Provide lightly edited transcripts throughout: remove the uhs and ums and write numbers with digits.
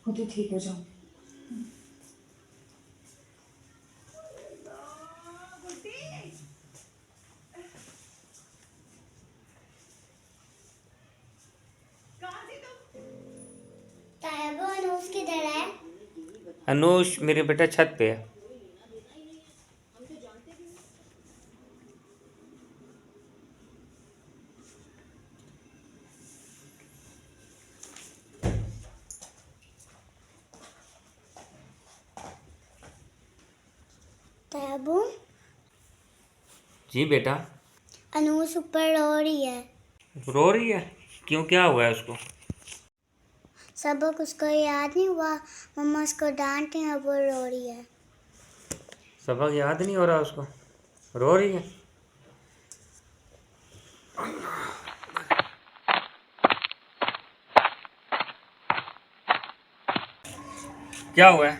खुद ही ठीक हो जाऊं। तायब अनुज किधर है? अनुष मेरे बेटा छत पे है। तायबू जी बेटा। अनुज ऊपर रो रही है। रो रही है? क्यों, क्या हुआ है उसको? सबक उसको याद नहीं हुआ, मम्मा उसको डांट रही है, वो रो रही है। सबक याद नहीं हो रहा उसको, रो रही है? क्या हुआ है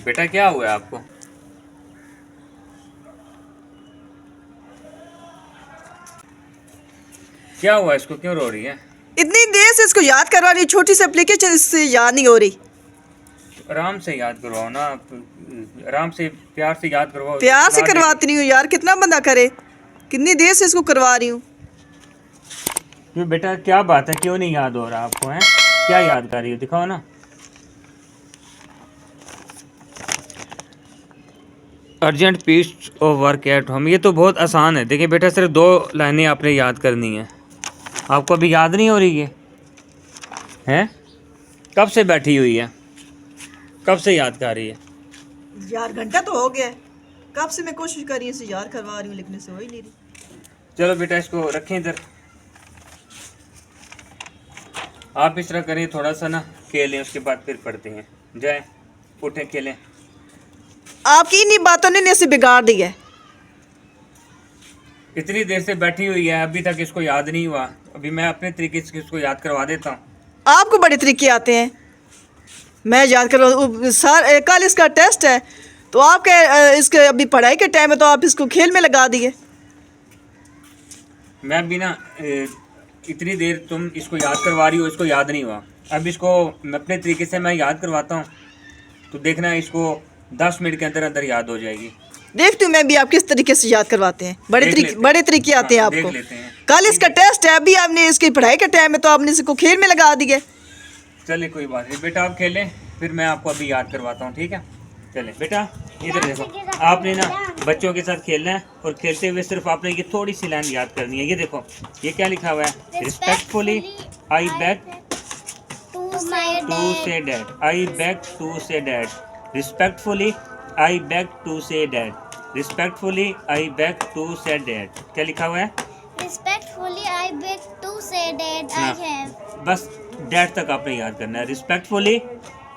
बेटा, क्या हुआ है आपको? क्या हुआ, इसको क्यों रो रही है? इतनी देर से इसको याद करवा रही, छोटी सी एप्लीकेशन इससे याद नहीं हो रही। आराम से याद करवाओ ना, आराम से प्यार से याद करवाओ। प्यार से करवाती नहीं हूँ यार, कितना बंदा करे, कितनी देर से इसको करवा रही हूँ। क्यों बेटा, क्या बात है, क्यों नहीं याद हो रहा आपको? है क्या याद कर रही हो, दिखाओ ना। Urgent piece of work at home, ये तो बहुत आसान है। देखिए बेटा, सिर्फ 2 लाइनें आपने याद करनी है। आपको अभी याद नहीं हो रही है? हैं? कब से बैठी हुई है, कब से याद कर रही है? यार घंटा तो हो गया है, कब से मैं कोशिश कर रही हूँ इसे याद करवा रही हूँ, लिखने से हो ही नहीं रही। चलो बेटा, इसको रखें इधर। आप इस तरह करें, थोड़ा सा ना खेलें, उसके बाद फिर पढ़ते हैं। जाए, उठें, खेलें। आपकी इन्हीं बातों ने इसे बिगाड़ दी है। इतनी देर से बैठी हुई है, अभी तक इसको याद नहीं हुआ। अभी मैं अपने तरीके से इसको याद करवा देता हूँ। आपको बड़े तरीके आते हैं, मैं याद करवा। सर कल इसका टेस्ट है, तो आपके इसके अभी पढ़ाई के टाइम है, तो आप इसको खेल में लगा दिए। मैं भी ना इतनी देर तुम इसको याद करवा रही हो, इसको याद नहीं हुआ। अब इसको अपने तरीके से मैं याद करवाता हूँ, तो देखना इसको 10 मिनट के अंदर अंदर याद हो जाएगी। देखती हूँ मैं भी आप किस तरीके से याद करवाते हैं। बड़े तरीके आते हैं आपको। कल इसका टेस्ट है, अभी आपने इसकी पढ़ाई का टाइम है, तो आपने इसको खेल में लगा दिए। चले कोई बात नहीं बेटा, आप खेलें, फिर मैं आपको अभी याद करवाता हूँ, ठीक है? चले बेटा, इधर देखो, आपने ना बच्चों के साथ खेलना है, और खेलते हुए सिर्फ आपने ये थोड़ी सी लाइन याद करनी है। ये देखो, ये क्या लिखा हुआ है? Respectfully I beg to say that, I beg to say that, respectfully I beg to say that, respectfully I beg to say that. क्या लिखा हुआ है? Respectfully, I beg to say that I have. बस dad तक आपने याद करना है। Respectfully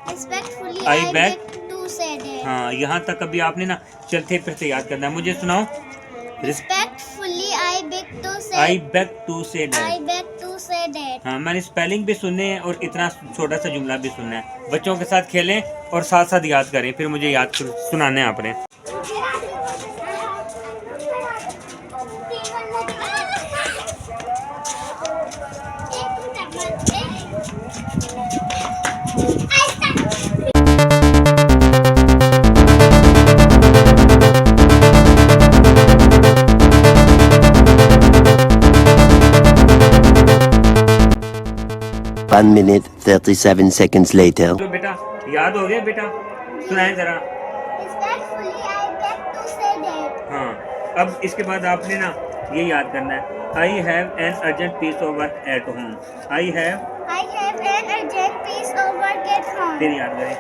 Respectfully, I I beg beg to say that. हाँ, यहाँ तक अभी आपने ना चलते फिरते याद करना है। मुझे सुनाओ। Respectfully, I beg to say. I beg to say I dad. beg to say that. हाँ, मैंने स्पेलिंग भी सुनने हैं और इतना छोटा सा जुमला भी सुनना है। बच्चों के साथ खेलें और साथ साथ याद करें, फिर मुझे याद सुनाना है आपने। One minute 37 seconds later. तो बेटा, याद हो गया बेटा? सुनाए जरा। Respectfully, I beg to say that. हाँ, अब इसके बाद आपने ना ये याद करना है। I have an urgent piece of work at home. आई हैव an urgent piece of work at home. फिर याद करें।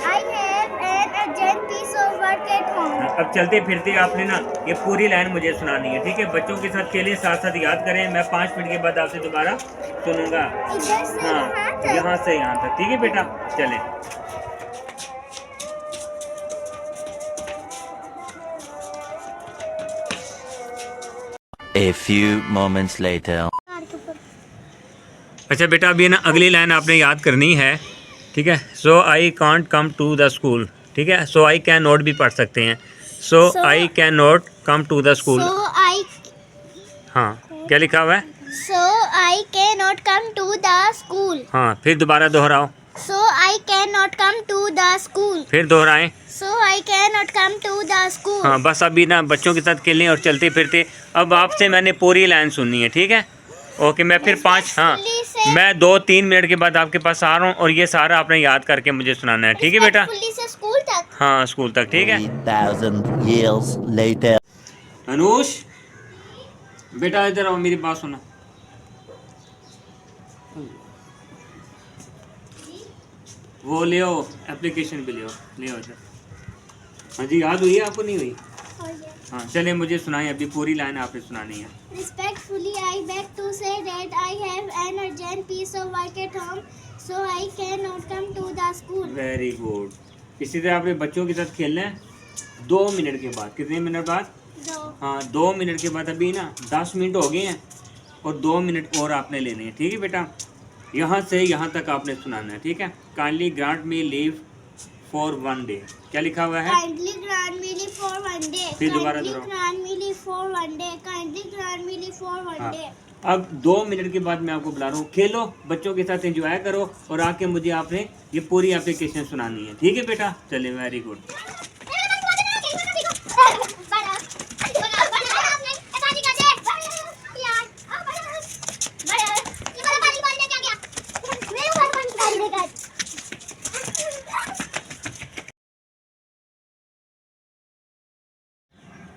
I have an urgent piece of work at home. अब चलते फिरते आपने ना ये पूरी लाइन मुझे सुनानी है, ठीक है? बच्चों के साथ खेलें, साथ साथ याद करें। मैं 5 मिनट के बाद आपसे दोबारा सुनूंगा। इधर से हाँ, यहाँ तक। यहाँ से यहाँ तक, ठीक है बेटा? चलें। A few moments later. अच्छा बेटा, अभी ना अगली लाइन आपने याद करनी है, ठीक है? So I can't come to the school, ठीक है? सो आई कैन नॉट भी पढ़ सकते हैं। So I can not come to the school. So I हाँ, क्या लिखा हुआ है? So I cannot come to the school. हाँ, फिर दोबारा दोहराओ। So I cannot come to the school. फिर दोहराएं। So I cannot come to the school. हाँ, बस अभी ना बच्चों के साथ खेलने और चलते फिरते। अब आपसे मैंने पूरी लाइन सुननी है, ठीक है? ओके, मैं फिर 5, हाँ, मैं 2-3 मिनट के बाद आपके पास आ रहा हूँ और ये सारा आपने याद करके मुझे सुनाना है, ठीक है बेटा? Respectfully से स्कूल तक। हाँ, स्कूल तक, ठीक है? 3,000 years later. अनुष, बेटा इधर आओ, मेरी बात सुनो। वो ले आओ, एप्लीकेशन भी ले आओ इधर। हाँ जी, याद हुई है आपको, नहीं हुई? हाँ, चलिए मुझे सुनाएं, अभी पूरी लाइन आपने सुनानी है। Respectfully, I beg to say that I have an urgent piece of work at home, so I cannot come to the school. Very good. इसी तरह आपने बच्चों के साथ खेलना है 2 मिनट के बाद। कितने मिनट बाद? दो। हाँ, 2 मिनट के बाद। अभी ना 10 मिनट हो गए हैं और 2 मिनट और आपने लेने हैं, ठीक है बेटा? यहाँ से यहाँ तक आपने सुनाना है, ठीक है? Kindly grant me leave for 1 day. क्या लिखा हुआ है? Kindly grant me leave for 1 day. फिर दोबारा Kindly दोहराओ। grant me leave for 1 day. Kindly grant me leave for 1 हाँ। day. अब 2 मिनट के बाद मैं आपको बुला रहा हूँ, खेलो, बच्चों के साथ एंजॉय करो और आके मुझे आपने ये पूरी एप्लीकेशन सुनानी है, ठीक है बेटा? चलिए, वेरी गुड।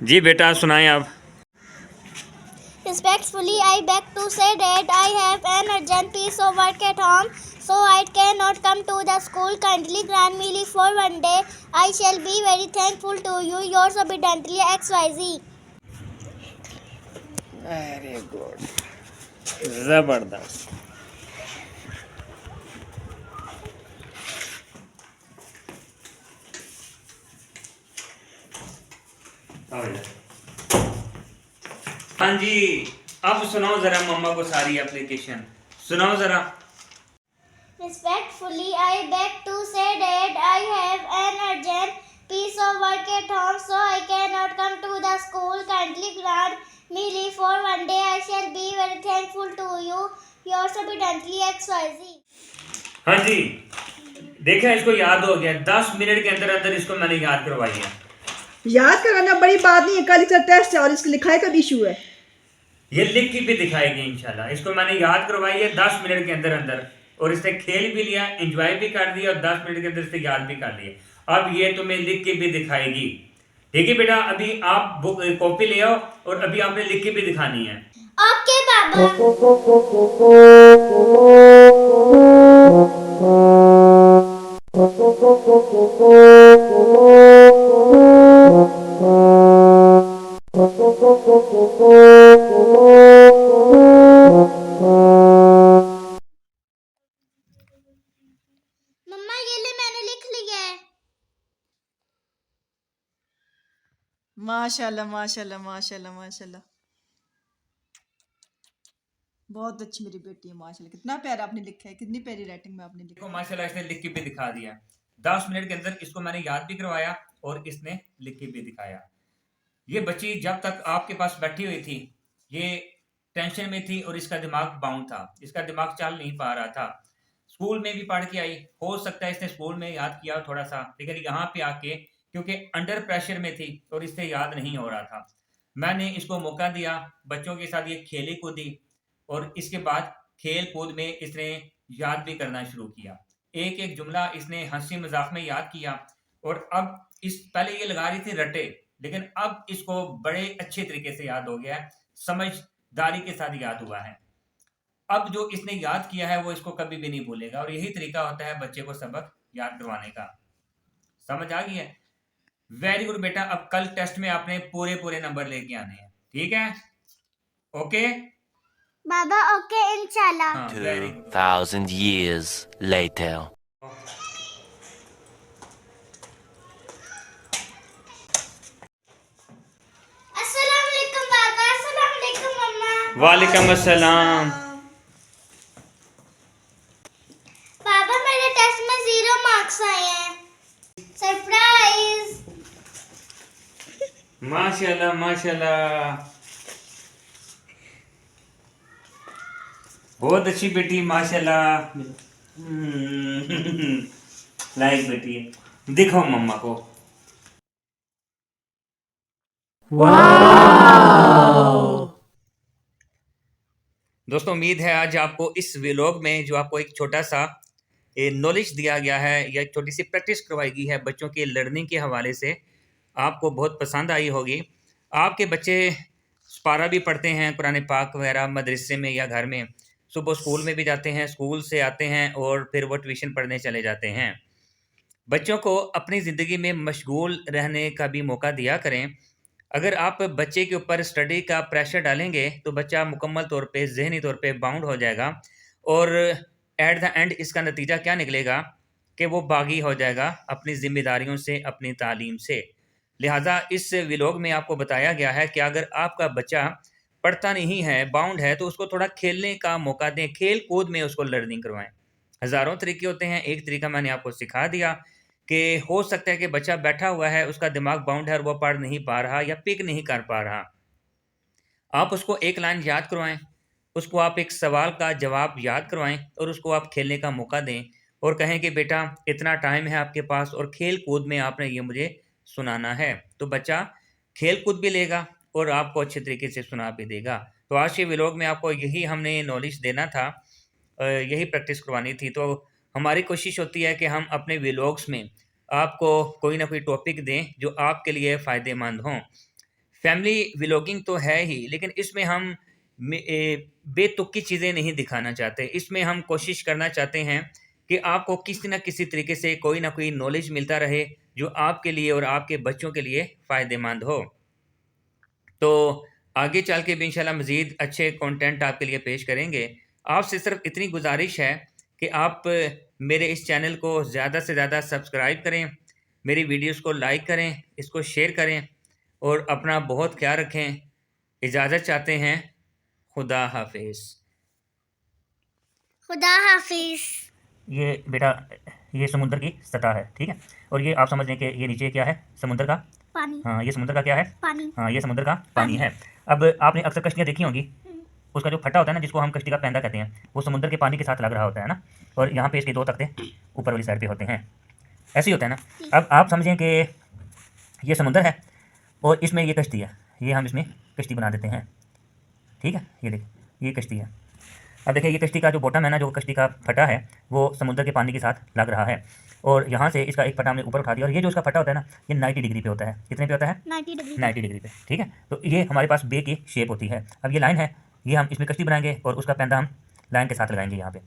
जी बेटा, सुनाएं आप। Respectfully, I beg to say that I have an urgent piece of work at home, so I cannot come to the school. Kindly grant me leave for 1 day. I shall be very thankful to you. Yours obediently, XYZ. Very good, जबरदस्त। हाँ जी, अब सुनाओ जरा मम्मा को सारी application सुनाओ जरा। Respectfully, I beg to say that I have an urgent piece of work at home, so I cannot come to the school. Kindly grant me leave for 1 day. I shall be very thankful to you. Yours obediently, XYZ. हाँ जी, देखा, इसको याद हो गया। 10 minute के अंदर अंदर इसको मैंने याद करवाई है। याद कराना बड़ी बात नहीं है, कल इसका टेस्ट है और इसकी लिखाई का भी इशू है। ये लिख के भी दिखाएगी इंशाल्लाह। इसको मैंने याद करवाई है 10 मिनट के अंदर अंदर और इससे खेल भी लिया, एंजॉय भी कर दिया और 10 मिनट के अंदर इससे याद भी कर लिया। अब ये तुम्हें लिख के भी दिखाएगी, ठीक है बेटा? अभी आप बुक कॉपी ले आओ और अभी आपने लिख के भी दिखानी है। Okay, Baba. मम्मा ये ले, मैंने लिख लिया है। माशाल्लाह माशाल्लाह माशाल्लाह माशाल्लाह, बहुत अच्छी मेरी बेटी है माशाल्लाह। कितना प्यारा आपने लिखा है, कितनी प्यारी राइटिंग में आपने लिखा देखो माशाल्लाह, इसने लिख के भी दिखा दिया। 10 मिनट के अंदर इसको मैंने याद भी करवाया और इसने लिख के भी दिखाया। ये बच्ची जब तक आपके पास बैठी हुई थी, ये टेंशन में थी और इसका दिमाग बाउंड था, इसका दिमाग चल नहीं पा रहा था। स्कूल में भी पढ़ के आई, हो सकता है इसने स्कूल में याद किया थोड़ा सा, लेकिन यहाँ पे आके क्योंकि अंडर प्रेशर में थी और इससे याद नहीं हो रहा था। मैंने इसको मौका दिया, बच्चों के साथ ये खेली कूदी और इसके बाद खेल कूद में इसने याद भी करना शुरू किया। एक एक जुमला इसने हंसी मजाक में याद किया और अब इस पहले ये लगा रही थी रटे, लेकिन अब इसको बड़े अच्छे तरीके से याद हो गया है, समझदारी के साथ याद हुआ है। अब जो इसने याद किया है वो इसको कभी भी नहीं भूलेगा और यही तरीका होता है बच्चे को सबक याद करवाने का। समझ आ गई है? वेरी गुड बेटा। अब कल टेस्ट में आपने पूरे पूरे नंबर लेके आने हैं, ठीक है? ओके बाबा, ओके इंशाल्लाह। हाँ, वेरी गुड। 2,000 years later. अस्सलाम वालेकुम बाबा, अस्सलाम वालेकुम मम्मा। वालेकुम अस्सलाम। बाबा, मेरे टेस्ट में 0 मार्क्स आए हैं। सरप्राइज। माशाल्लाह माशाल्लाह। बहुत अच्छी बेटी माशाल्लाह। लाइक बेटी है, दिखाओ मम्मा को। दोस्तों उम्मीद है आज आपको इस व्लॉग में जो आपको एक छोटा सा नॉलेज दिया गया है या एक छोटी सी प्रैक्टिस करवाई गई है बच्चों के लर्निंग के हवाले से आपको बहुत पसंद आई होगी। आपके बच्चे पारा भी पढ़ते हैं कुरान पाक वगैरह मदरसे में या घर में, सुबह स्कूल में भी जाते हैं, स्कूल से आते हैं और फिर वो ट्यूशन पढ़ने चले जाते हैं। बच्चों को अपनी ज़िंदगी में मशगूल रहने का भी मौका दिया करें। अगर आप बच्चे के ऊपर स्टडी का प्रेशर डालेंगे तो बच्चा मुकम्मल तौर पे ज़हनी तौर पे बाउंड हो जाएगा और एट द एंड इसका नतीजा क्या निकलेगा कि वो बागी हो जाएगा अपनी ज़िम्मेदारियों से, अपनी तालीम से। लिहाजा इस व्लॉग में आपको बताया गया है कि अगर आपका बच्चा पढ़ता नहीं है, बाउंड है, तो उसको थोड़ा खेलने का मौका दें, खेल कूद में उसको लर्निंग करवाएं। हज़ारों तरीके होते हैं, एक तरीका मैंने आपको सिखा दिया कि हो सकता है कि बच्चा बैठा हुआ है, उसका दिमाग बाउंड है और वो पढ़ नहीं पा रहा या पिक नहीं कर पा रहा। आप उसको एक लाइन याद करवाएं, उसको आप एक सवाल का जवाब याद करवाएं और उसको आप खेलने का मौका दें और कहें कि बेटा इतना टाइम है आपके पास और खेल कूद में आपने ये मुझे सुनाना है। तो बच्चा खेल कूद भी लेगा और आपको अच्छे तरीके से सुना भी देगा। तो आज के व्लॉग में आपको यही हमने नॉलेज देना था, यही प्रैक्टिस करवानी थी। तो हमारी कोशिश होती है कि हम अपने व्लॉग्स में आपको कोई ना कोई टॉपिक दें जो आपके लिए फ़ायदेमंद हों। फैमिली व्लॉगिंग तो है ही, लेकिन इसमें हम बेतुकी चीज़ें नहीं दिखाना चाहते। इसमें हम कोशिश करना चाहते हैं कि आपको किसी न किसी तरीके से कोई ना कोई नॉलेज मिलता रहे जो आपके लिए और आपके बच्चों के लिए फ़ायदेमंद हो। तो आगे चल के भी इंशाल्लाह मज़ीद अच्छे कंटेंट आपके लिए पेश करेंगे। आपसे सिर्फ इतनी गुजारिश है कि आप मेरे इस चैनल को ज़्यादा से ज़्यादा सब्सक्राइब करें, मेरी वीडियोस को लाइक करें, इसको शेयर करें और अपना बहुत ख्याल रखें। इजाज़त चाहते हैं। खुदा हाफिज़। खुदा हाफिज। ये बेटा ये समुद्र की सतह है, ठीक है, और ये आप समझ लें कि ये नीचे क्या है, समुद्र का पानी। हाँ, ये समुद्र का क्या है, पानी। हाँ, ये समुद्र का पानी है। अब आपने अक्सर कश्तियाँ देखी होंगी, उसका जो फटा होता है ना, जिसको हम कश्ती का पैंदा कहते हैं, वो समुद्र के पानी के साथ लग रहा होता है ना, और यहाँ पे इसके दो तख्ते ऊपर वाली साइड पे होते हैं, ऐसे ही होता है ना। अब आप समझें कि ये समुद्र है और इसमें ये कश्ती है, ये हम इसमें कश्ती बना देते हैं, ठीक है। ये देखिए ये कश्ती है। अब देखिए ये कश्ती का जो बॉटम है ना, जो कश्ती का फटा है, वो समुद्र के पानी के साथ लग रहा है और यहाँ से इसका एक फटा हमने ऊपर उठा दिया और ये जो इसका फटा होता है ना, ये 90 डिग्री पे होता है। कितने पे होता है? 90 डिग्री। 90 डिग्री पे, ठीक है। तो ये हमारे पास बे की शेप होती है। अब ये लाइन है, ये हम इसमें कश्ती बनाएंगे और उसका पैंदा हम लाइन के साथ लगाएंगे यहाँ पे।